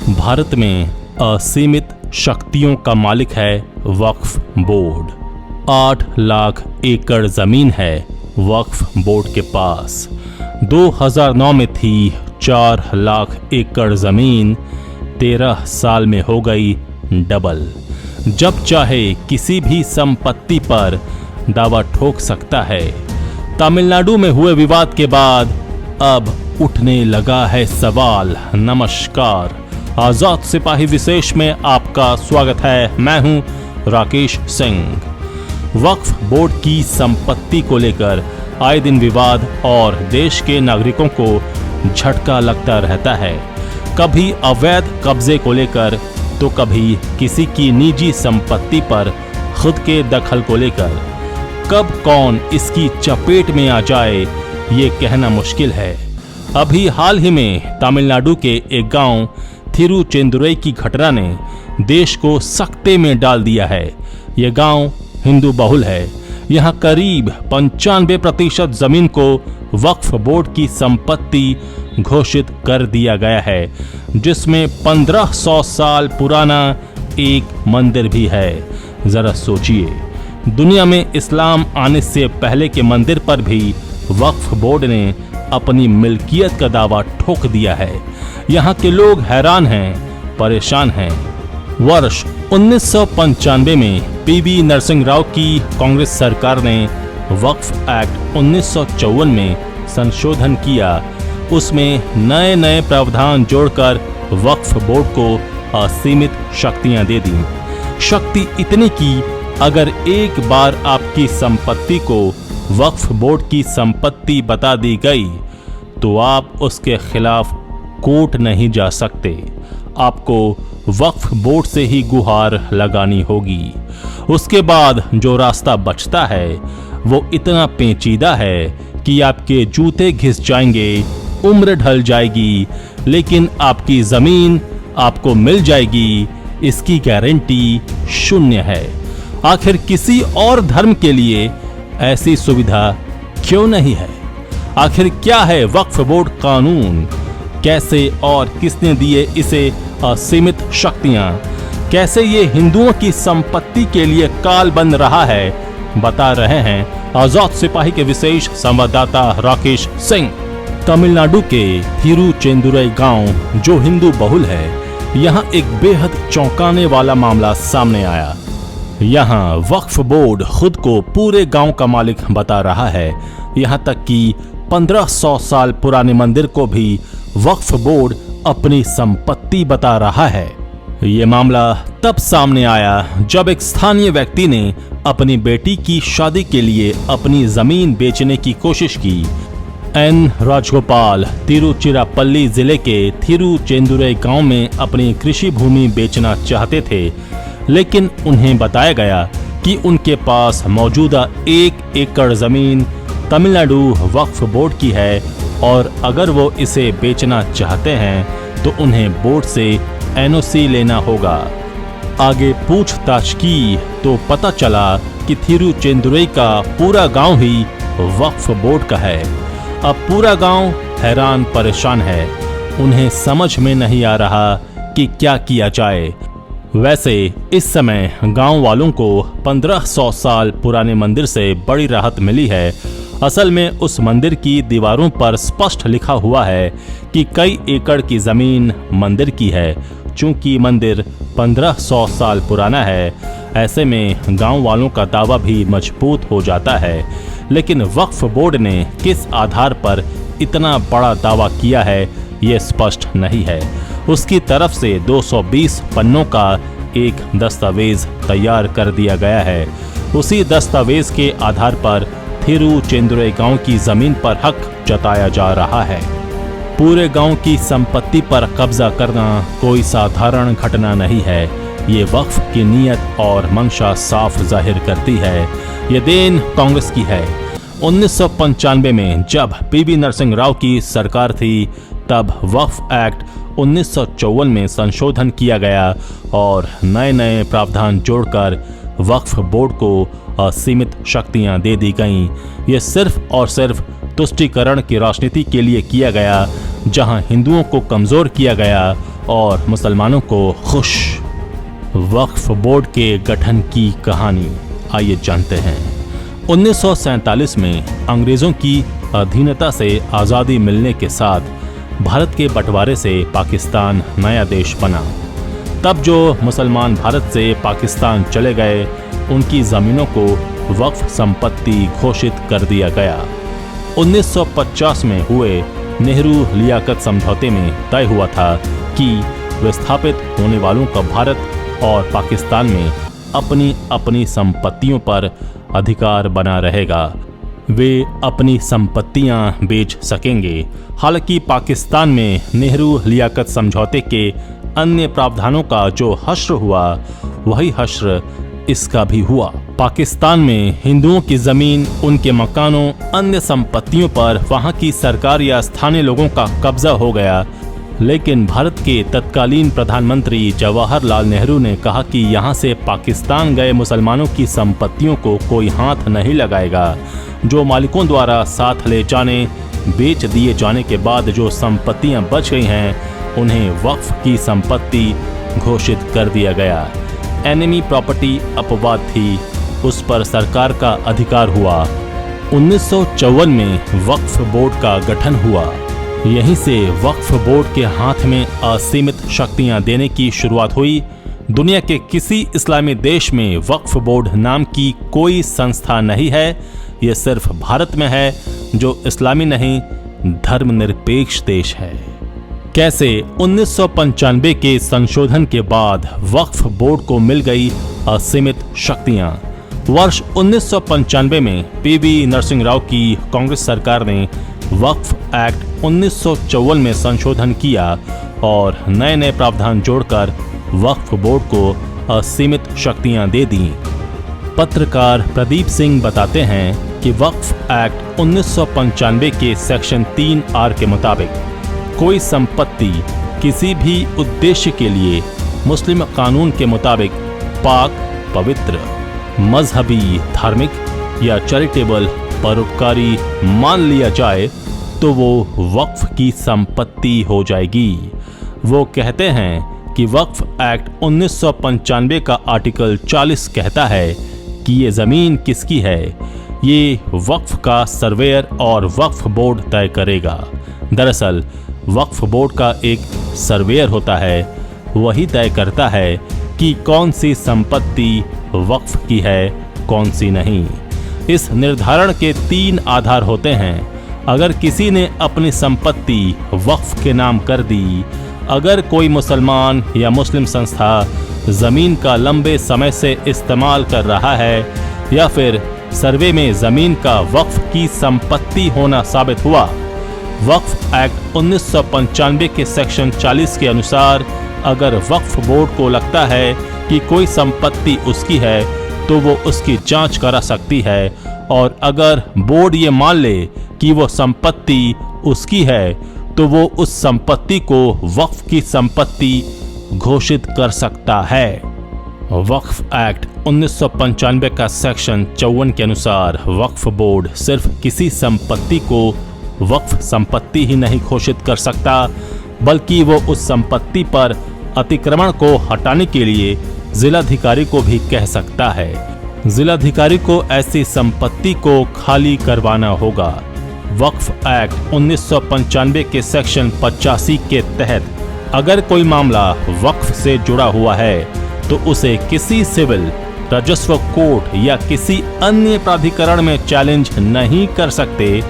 भारत में असीमित शक्तियों का मालिक है वक्फ बोर्ड। 8 लाख एकड़ जमीन है वक्फ बोर्ड के पास। 2009 में थी 4 लाख एकड़ जमीन, 13 साल में हो गई डबल। जब चाहे किसी भी संपत्ति पर दावा ठोक सकता है। तमिलनाडु में हुए विवाद के बाद अब उठने लगा है सवाल। नमस्कार, आजाद सिपाही विशेष में आपका स्वागत है। मैं हूं राकेश सिंह। वक्फ बोर्ड की संपत्ति को लेकर आए दिन विवाद और देश के नागरिकों को झटका लगता रहता है। कभी अवैध कब्जे को लेकर तो कभी किसी की निजी संपत्ति पर खुद के दखल को लेकर। कब कौन इसकी चपेट में आ जाए ये कहना मुश्किल है। अभी हाल ही में तमिलनाडु के एक गांव थिरुचेंदुरई की घटना ने देश को सकते में डाल दिया है। ये गांव हिंदू बहुल है। यहाँ करीब 95% जमीन को वक्फ बोर्ड की संपत्ति घोषित कर दिया गया है, जिसमें 1500 साल पुराना एक मंदिर भी है। जरा सोचिए, दुनिया में इस्लाम आने से पहले के मंदिर पर भी वक्फ बोर्ड ने अपनी मिल्कियत का दावा ठोक दिया है। यहाँ के लोग हैरान हैं, परेशान हैं। वर्ष 1995 में पीवी नरसिंह राव की कांग्रेस सरकार ने वक्फ एक्ट 1954 में संशोधन किया। उसमें नए नए प्रावधान जोड़कर वक्फ बोर्ड को असीमित शक्तियां दे दी। शक्ति इतनी कि अगर एक बार आपकी संपत्ति को वक्फ बोर्ड की संपत्ति बता दी गई तो आप उसके खिलाफ कोर्ट नहीं जा सकते। आपको वक्फ बोर्ड से ही गुहार लगानी होगी। उसके बाद जो रास्ता बचता है वो इतना पेचीदा है कि आपके जूते घिस जाएंगे, उम्र ढल जाएगी, लेकिन आपकी जमीन आपको मिल जाएगी, इसकी गारंटी शून्य है। आखिर किसी और धर्म के लिए ऐसी सुविधा क्यों नहीं है? आखिर क्या है वक्फ बोर्ड कानून? कैसे और किसने दिए इसे असीमित शक्तियां? कैसे ये हिंदुओं की संपत्ति के लिए काल बन रहा है, बता रहे हैं आजाद सिपाही के विशेष संवाददाता राकेश सिंह। तमिलनाडु के थिरुचेंदुरई गांव जो हिंदू बहुल है, यहाँ एक बेहद चौंकाने वाला मामला सामने आया। यहाँ वक्फ बोर्ड खुद को पूरे गांव का मालिक बता रहा है। यहाँ तक कि 1500 साल पुराने मंदिर को भी वक्फ बोर्ड अपनी संपत्ति बता रहा है। ये मामला तब सामने आया जब एक स्थानीय व्यक्ति ने अपनी बेटी की शादी के लिए अपनी जमीन बेचने की कोशिश की। एन राजगोपाल तिरुचिरापल्ली जिले के थिरुचेंदुरई गांव में अपनी कृषि भूमि बेचना चाहते थे, लेकिन उन्हें बताया गया कि उनके पास मौजूदा 1 एकड़ जमीन तमिलनाडु वक्फ बोर्ड की है और अगर वो इसे बेचना चाहते हैं तो उन्हें बोर्ड से एनओसी लेना होगा। आगे पूछताछ की तो पता चला कि थिरुचेंदुरई का पूरा गांव ही वक्फ बोर्ड का है। अब पूरा गांव हैरान परेशान है। उन्हें समझ में नहीं आ रहा कि क्या किया जाए। वैसे इस समय गांव वालों को 1500 साल पुराने मंदिर से बड़ी राहत मिली है। असल में उस मंदिर की दीवारों पर स्पष्ट लिखा हुआ है कि कई एकड़ की जमीन मंदिर की है। चूंकि मंदिर 1500 साल पुराना है, ऐसे में गांव वालों का दावा भी मजबूत हो जाता है। लेकिन वक्फ बोर्ड ने किस आधार पर इतना बड़ा दावा किया है ये स्पष्ट नहीं है। उसकी तरफ से 220 पन्नों का एक दस्तावेज तैयार कर दिया गया है। उसी दस्तावेज के आधार पर थिरुचेंदुरई गांव की जमीन पर हक जताया जा रहा है। पूरे गांव की संपत्ति पर कब्जा करना कोई साधारण घटना नहीं है। ये वक्फ की नीयत और मंशा साफ जाहिर करती है। ये देन कांग्रेस की है। 1995 में जब पीवी नरसिंह राव की सरकार थी, तब वक्फ एक्ट 1954 में संशोधन किया गया और नए नए प्रावधान जोड़कर वक्फ बोर्ड को असीमित शक्तियां दे दी गईं। ये सिर्फ और सिर्फ तुष्टीकरण की राजनीति के लिए किया गया, जहां हिंदुओं को कमजोर किया गया और मुसलमानों को खुश। वक्फ बोर्ड के गठन की कहानी आइए जानते हैं। 1947 में अंग्रेजों की अधीनता से आज़ादी मिलने के साथ भारत के बंटवारे से पाकिस्तान नया देश बना। तब जो मुसलमान भारत से पाकिस्तान चले गए उनकी ज़मीनों को वक्फ संपत्ति घोषित कर दिया गया। 1950 में हुए नेहरू लियाकत समझौते में तय हुआ था कि विस्थापित होने वालों का भारत और पाकिस्तान में अपनी अपनी संपत्तियों पर अधिकार बना रहेगा। वे अपनी संपत्तियां बेच सकेंगे। हालांकि पाकिस्तान में नेहरू लियाकत समझौते के अन्य प्रावधानों का जो हश्र हुआ वही हश्र इसका भी हुआ। पाकिस्तान में हिंदुओं की जमीन, उनके मकानों, अन्य संपत्तियों पर वहां की सरकार या स्थानीय लोगों का कब्जा हो गया। लेकिन भारत के तत्कालीन प्रधानमंत्री जवाहरलाल नेहरू ने कहा कि यहां से पाकिस्तान गए मुसलमानों की संपत्तियों को कोई हाथ नहीं लगाएगा। जो मालिकों द्वारा साथ ले जाने, बेच दिए जाने के बाद जो संपत्तियां बच गई हैं उन्हें वक्फ की संपत्ति घोषित कर दिया गया। एनिमी प्रॉपर्टी अपवाद थी, उस पर सरकार का अधिकार हुआ। 1954 में वक्फ बोर्ड का गठन हुआ। यहीं से वक्फ बोर्ड के हाथ में असीमित शक्तियां देने की शुरुआत हुई। दुनिया के किसी इस्लामी देश में वक्फ बोर्ड नाम की कोई संस्था नहीं है। यह सिर्फ भारत में है जो इस्लामी नहीं, धर्मनिरपेक्ष देश है। कैसे 1995 के संशोधन के बाद वक्फ बोर्ड को मिल गई असीमित शक्तियां। वर्ष 1995 में पीवी नरसिंह राव की कांग्रेस सरकार ने वक्फ एक्ट 1954 में संशोधन किया और नए नए प्रावधान जोड़कर वक्फ बोर्ड को असीमित शक्तियां दे दी। पत्रकार प्रदीप सिंह बताते हैं कि वक्फ एक्ट 1995 के सेक्शन 3R के मुताबिक कोई संपत्ति किसी भी उद्देश्य के लिए मुस्लिम कानून के मुताबिक पाक, पवित्र, मजहबी, धार्मिक या चैरिटेबल परोपकारी मान लिया जाए तो वो वक्फ की संपत्ति हो जाएगी। वो कहते हैं कि वक्फ एक्ट 1995 का आर्टिकल 40 कहता है कि ये ज़मीन किसकी है, ये वक्फ का सर्वेयर और वक्फ बोर्ड तय करेगा। दरअसल वक्फ बोर्ड का एक सर्वेयर होता है, वही तय करता है कि कौन सी संपत्ति वक्फ की है, कौन सी नहीं। इस निर्धारण के 3 आधार होते हैं। अगर किसी ने अपनी संपत्ति वक्फ के नाम कर दी, अगर कोई मुसलमान या मुस्लिम संस्था ज़मीन का लंबे समय से इस्तेमाल कर रहा है या फिर सर्वे में ज़मीन का वक्फ की संपत्ति होना साबित हुआ। वक्फ एक्ट 1995 के सेक्शन 40 के अनुसार अगर वक्फ बोर्ड को लगता है कि कोई संपत्ति उसकी है तो वो उसकी जांच करा सकती है और अगर बोर्ड ये मान ले कि वो संपत्ति उसकी है तो वो उस संपत्ति को वक्फ की संपत्ति घोषित कर सकता है। वक्फ एक्ट 1995 का सेक्शन 54 के अनुसार वक्फ बोर्ड सिर्फ किसी संपत्ति को वक्फ संपत्ति ही नहीं घोषित कर सकता, बल्कि वो उस संपत्ति पर अतिक्रमण को हटाने के लिए जिलाधिकारी को भी कह सकता है। जिलाधिकारी को ऐसी संपत्ति को खाली करवाना होगा। वक्फ एक्ट 1995 के सेक्शन 85 के तहत अगर कोई मामला वक्फ से जुड़ा हुआ है तो उसे किसी सिविल, राजस्व कोर्ट या किसी अन्य प्राधिकरण में चैलेंज नहीं कर सकते।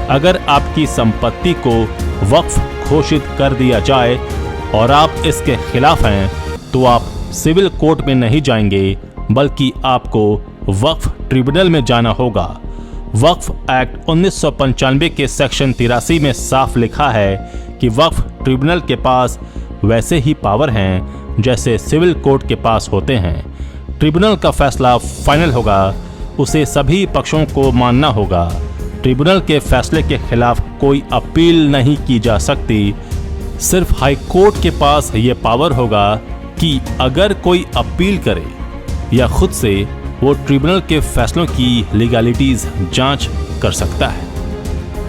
अगर आपकी संपत्ति को वक्फ घोषित कर दिया जाए और आप इसके खिलाफ हैं तो आप सिविल कोर्ट में नहीं जाएंगे बल्कि आपको वक्फ ट्रिब्यूनल में जाना होगा। वक्फ एक्ट 1995 के सेक्शन 83 में साफ लिखा है कि वक्फ ट्रिब्यूनल के पास वैसे ही पावर हैं जैसे सिविल कोर्ट के पास होते हैं। ट्रिब्यूनल का फैसला फाइनल होगा, उसे सभी पक्षों को मानना होगा। ट्रिब्यूनल के फैसले के खिलाफ कोई अपील नहीं की जा सकती। सिर्फ हाई कोर्ट के पास ये पावर होगा कि अगर कोई अपील करे या खुद से वो ट्रिब्यूनल के फैसलों की लीगैलिटीज जांच कर सकता है।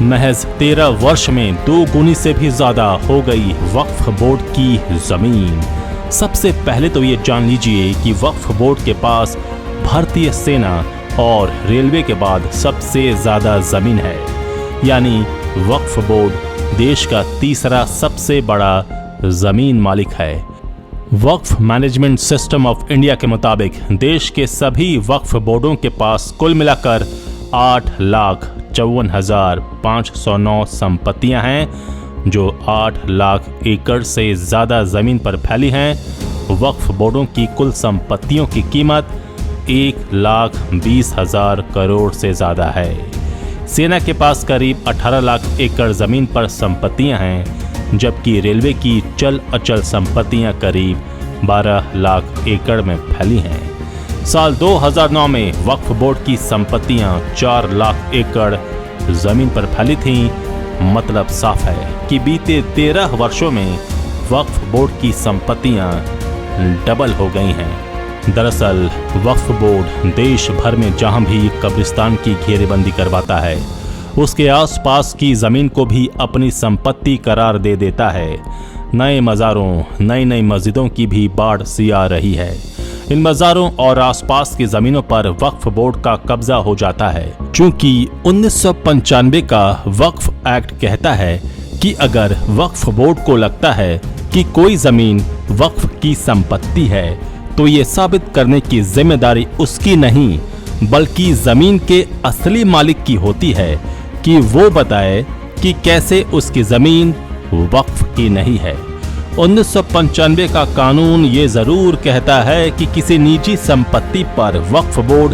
महज 13 वर्ष में 2 गुनी से भी ज्यादा हो गई वक्फ वक्फ बोर्ड की जमीन। सबसे पहले तो ये जान लीजिए कि वक्फ बोर्ड के पास भारतीय सेना और रेलवे के बाद सबसे ज्यादा जमीन है, यानी वक्फ बोर्ड देश का तीसरा सबसे बड़ा जमीन मालिक है। वक्फ मैनेजमेंट सिस्टम ऑफ इंडिया के मुताबिक देश के सभी वक्फ बोर्डों के पास कुल मिलाकर 8,54,509 संपत्तियां हैं, जो 8 लाख एकड़ से ज़्यादा ज़मीन पर फैली हैं। वक्फ बोर्डों की कुल संपत्तियों की कीमत 1,20,000 करोड़ से ज़्यादा है। सेना के पास करीब 18 लाख एकड़ ज़मीन पर संपत्तियां हैं, जबकि रेलवे की चल अचल संपत्तियां करीब 12 लाख एकड़ में फैली हैं। साल 2009 में वक्फ बोर्ड की संपत्तियां 4 लाख एकड़ जमीन पर फैली थीं। मतलब साफ है कि बीते 13 वर्षों में वक्फ बोर्ड की संपत्तियां डबल हो गई हैं। दरअसल वक्फ बोर्ड देश भर में जहां भी कब्रिस्तान की घेरेबंदी करवाता है, उसके आसपास की जमीन को भी अपनी संपत्ति करार दे देता है। नए मज़ारों, नई मस्जिदों की भी बाढ़ सी आ रही है। इन मज़ारों और आसपास की जमीनों पर वक्फ बोर्ड का कब्जा हो जाता है, क्योंकि 1995 का वक्फ एक्ट कहता है कि अगर वक्फ बोर्ड को लगता है कि कोई जमीन वक्फ की संपत्ति है, तो ये साबित करने की जिम्मेदारी उसकी नहीं बल्कि जमीन के असली मालिक की होती है कि वो बताए कि कैसे उसकी जमीन वक्फ की नहीं है। 1995 का कानून ये जरूर कहता है कि किसी निजी संपत्ति पर वक्फ बोर्ड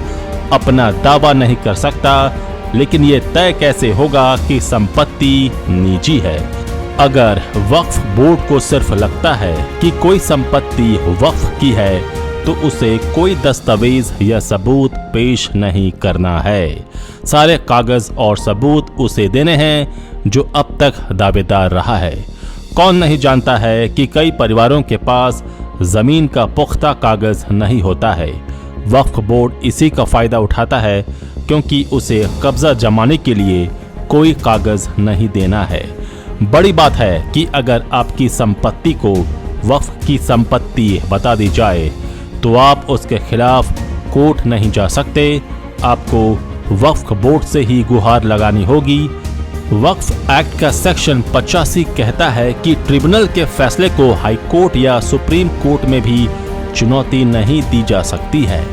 अपना दावा नहीं कर सकता, लेकिन ये तय कैसे होगा कि संपत्ति निजी है। अगर वक्फ बोर्ड को सिर्फ लगता है कि कोई संपत्ति वक्फ की है, तो उसे कोई दस्तावेज या सबूत पेश नहीं करना है। सारे कागज और सबूत उसे देने हैं जो अब तक दावेदार रहा है। कौन नहीं जानता है कि कई परिवारों के पास जमीन का पुख्ता कागज नहीं होता है। वक्फ बोर्ड इसी का फायदा उठाता है, क्योंकि उसे कब्जा जमाने के लिए कोई कागज नहीं देना है। बड़ी बात है कि अगर आपकी संपत्ति को वक्फ की संपत्ति बता दी जाए, तो आप उसके खिलाफ कोर्ट नहीं जा सकते। आपको वक्फ बोर्ड से ही गुहार लगानी होगी। वक्फ एक्ट का सेक्शन 85 कहता है कि ट्रिब्यूनल के फैसले को हाई कोर्ट या सुप्रीम कोर्ट में भी चुनौती नहीं दी जा सकती है।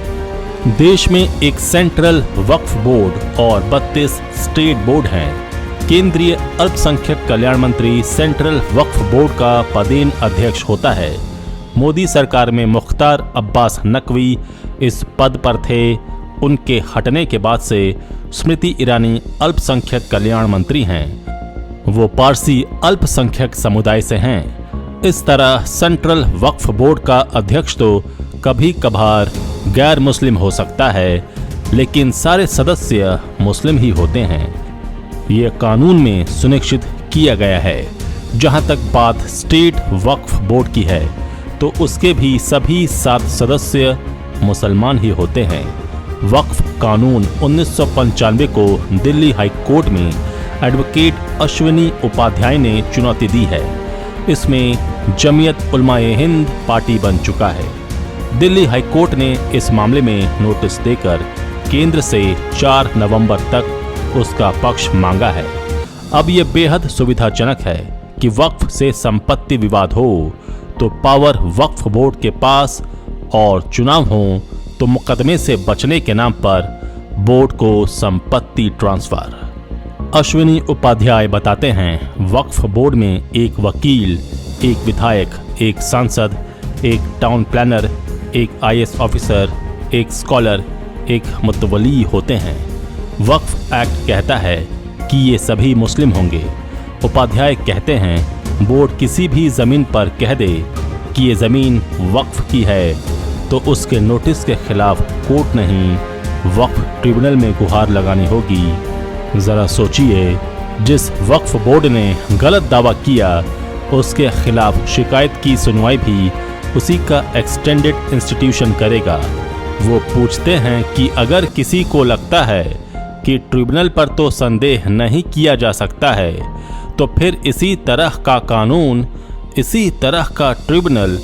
देश में एक सेंट्रल वक्फ बोर्ड और 32 स्टेट बोर्ड हैं। केंद्रीय अल्पसंख्यक कल्याण मंत्री सेंट्रल वक्फ बोर्ड का पदेन अध्यक्ष होता है। मोदी सरकार में मुख्तार अब्बास नकवी इस पद पर थे। उनके हटने के बाद से स्मृति ईरानी अल्पसंख्यक कल्याण मंत्री हैं। वो पारसी अल्पसंख्यक समुदाय से हैं। इस तरह सेंट्रल वक्फ बोर्ड का अध्यक्ष तो कभी कभार गैर मुस्लिम हो सकता है, लेकिन सारे सदस्य मुस्लिम ही होते हैं। ये कानून में सुनिश्चित किया गया है। जहां तक बात स्टेट वक्फ बोर्ड की है, तो उसके भी सभी 7 सदस्य मुसलमान ही होते हैं। वक्फ कानून 1995 को दिल्ली हाई कोर्ट में एडवोकेट अश्विनी उपाध्याय ने चुनौती दी है। इसमें जमीयत उलमाए हिंद पार्टी बन चुका है। दिल्ली हाई कोर्ट ने इस मामले में नोटिस देकर केंद्र से 4 नवंबर तक उसका पक्ष मांगा है। अब यह बेहद सुविधाजनक है कि वक्फ से संपत्ति विवाद हो तो पावर वक्फ बोर्ड के पास, और चुनाव हो तो मुकदमे से बचने के नाम पर बोर्ड को संपत्ति ट्रांसफर। अश्विनी उपाध्याय बताते हैं, वक्फ बोर्ड में एक वकील, एक विधायक, एक सांसद, एक टाउन प्लानर, एक IAS ऑफिसर, एक स्कॉलर, एक मुतवली होते हैं। वक्फ एक्ट कहता है कि ये सभी मुस्लिम होंगे। उपाध्याय कहते हैं, बोर्ड किसी भी जमीन पर कह दे कि ये जमीन वक्फ की है, तो उसके नोटिस के खिलाफ कोर्ट नहीं वक्फ ट्रिब्यूनल में गुहार लगानी होगी। जरा सोचिए, जिस वक्फ बोर्ड ने गलत दावा किया, उसके खिलाफ शिकायत की सुनवाई भी उसी का एक्सटेंडेड इंस्टीट्यूशन करेगा। वो पूछते हैं कि अगर किसी को लगता है कि ट्रिब्यूनल पर तो संदेह नहीं किया जा सकता है, तो फिर इसी तरह का कानून इसी तरह का ट्रिब्यूनल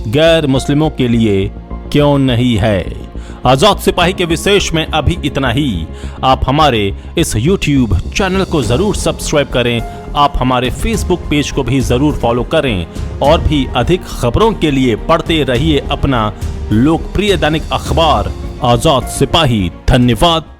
गैर मुस्लिमों के लिए क्यों नहीं है। आजाद सिपाही के विशेष में अभी इतना ही। आप हमारे इस YouTube चैनल को जरूर सब्सक्राइब करें। आप हमारे Facebook पेज को भी जरूर फॉलो करें और भी अधिक खबरों के लिए पढ़ते रहिए अपना लोकप्रिय दैनिक अखबार आजाद सिपाही। धन्यवाद।